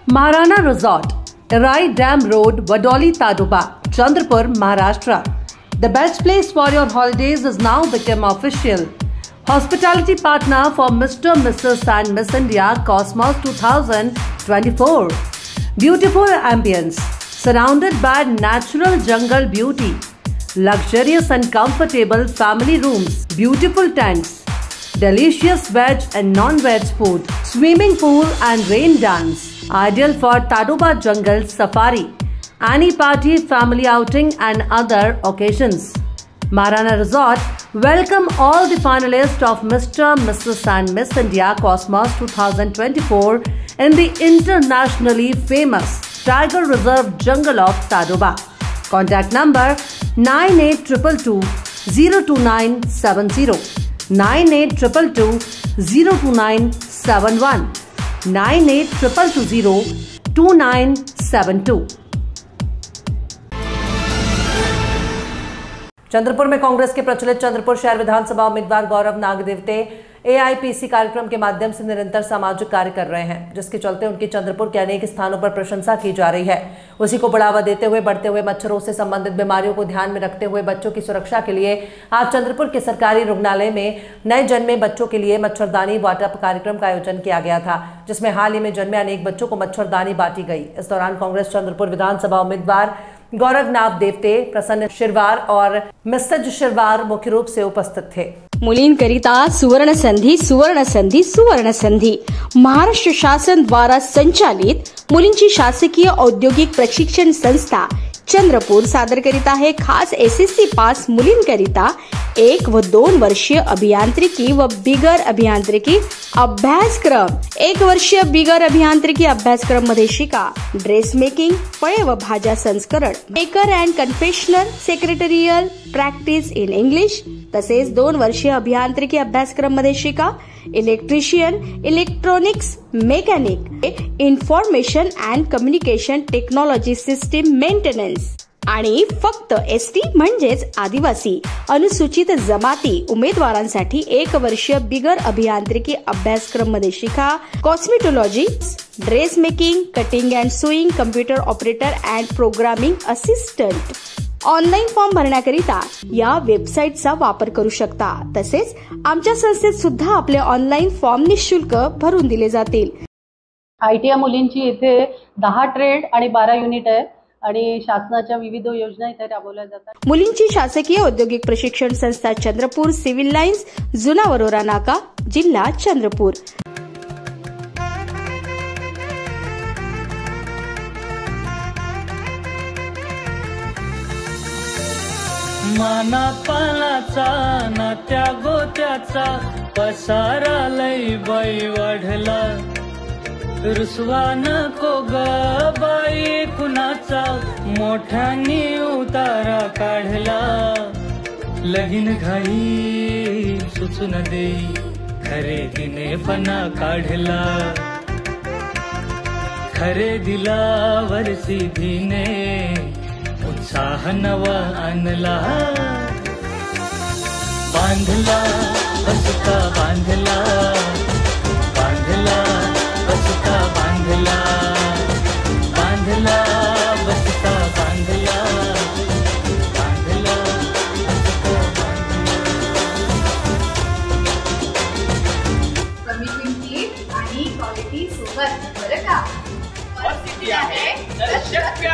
Maharana Resort, Rai Dam Road, Vadoli Tadoba, Chandrapur, Maharashtra. The best place for your holidays has now become official. Hospitality partner for Mr., Mrs. and Miss India Cosmos 2024. Beautiful ambience, surrounded by natural jungle beauty. Luxurious and comfortable family rooms, beautiful tents, delicious veg and non-veg food, swimming pool and rain dance. Ideal for Tadoba Jungle Safari, any party, family outing and other occasions. Maharana Resort welcome all the finalists of Mr., Mrs. and Miss India Cosmos 2024 in the internationally famous Tiger Reserve Jungle of Tadoba. Contact number 9822202970, 9822202971, 9822202972. Chandrapur में कांग्रेस के प्रचलित चंद्रपुर शहर विधानसभा उम्मीदवार गौरव नागदेवते AIPC कार्यक्रम के माध्यम से निरंतर सामाजिक कार्य कर रहे हैं, जिसके चलते उनकी चंद्रपुर के अनेक स्थानों पर प्रशंसा की जा रही है। उसी को बढ़ावा देते हुए बढ़ते हुए मच्छरों से संबंधित बीमारियों को ध्यान में रखते हुए बच्चों की सुरक्षा के लिए आज चंद्रपुर के सरकारी रुग्णालय में नए जन्मे बच्चों के लिए मच्छरदानी वाटप कार्यक्रम का आयोजन किया गया था, जिसमें हाल ही में जन्मे अनेक बच्चों को मच्छरदानी बांटी गई। इस दौरान कांग्रेस चंद्रपुर विधानसभा उम्मीदवार गौरव नागदेवते, प्रसन्न शिरवार और मिसज शिरवार मुख्य रूप से उपस्थित थे। मुलींकरिता सुवर्ण संधी सुवर्ण संधी सुवर्ण संधी महाराष्ट्र शासन द्वारा संचालित मुलींची शासकीय औद्योगिक प्रशिक्षण संस्था चंद्रपूर सादर करीत आहे खास SSC पास मुलींकरिता 1 व 2 वर्षीय अभियांत्रिकी व बिगर अभियांत्रिकी अभ्यासक्रम। 1 वर्षीय बिगर अभियांत्रिकी अभ्यासक्रम मध्ये शिका ड्रेस मेकिंग, फळे व भाज्या संस्करण, maker and confectioner, secretarial practice in English. तसेच 2 वर्षीय अभियांत्रिकी अभ्यासक्रम मध्ये शिका electrician, electronics, mechanic, information and communication technology system maintenance. आणि फक्त ST म्हणजेच आदिवासी अनुसूचित जमाती उमेदवारांसाठी 1 वर्षीय बिगर अभियांत्रिकी अभ्यासक्रम मध्ये शिका cosmetology, dress making, cutting and sewing, computer operator and programming assistant. Online form भरण्याकरिता या वेबसाईटचा वापर करू शकता। तसेच आमच्या संस्थेत सुद्धा आपले ऑनलाईन फॉर्म निःशुल्क भरून दिले जातील। ITI मुलींची येथे 10 ट्रेड आणि 12 युनिट आहे आणि शासनाच्या विविध योजना इथे राबवल्या जातात। मुलींची शासकीय औद्योगिक प्रशिक्षण संस्था चंद्रपूर, सिव्हिल लाईन्स, जुना वरोरा नाका, जिल्हा चंद्रपूर। माना पानाचा नात्या गोत्याचा पसारा लई बाई वाढला, रुसवा नको ग बाई कुणाचा मोठ्यानी उतारा काढला। लगीन घाई सुचून देई खरेदीने पणा काढला, खरेदीला वरसी धीने उत्साह नवा आणला। बांधला बसता बांधला, बांधला बसता बांधला, बांधला बसता बांधला, बांधला बसता बांधला। कमी किमतीत आणि क्वालिटी सोबत बरं का? आहे तर शक्य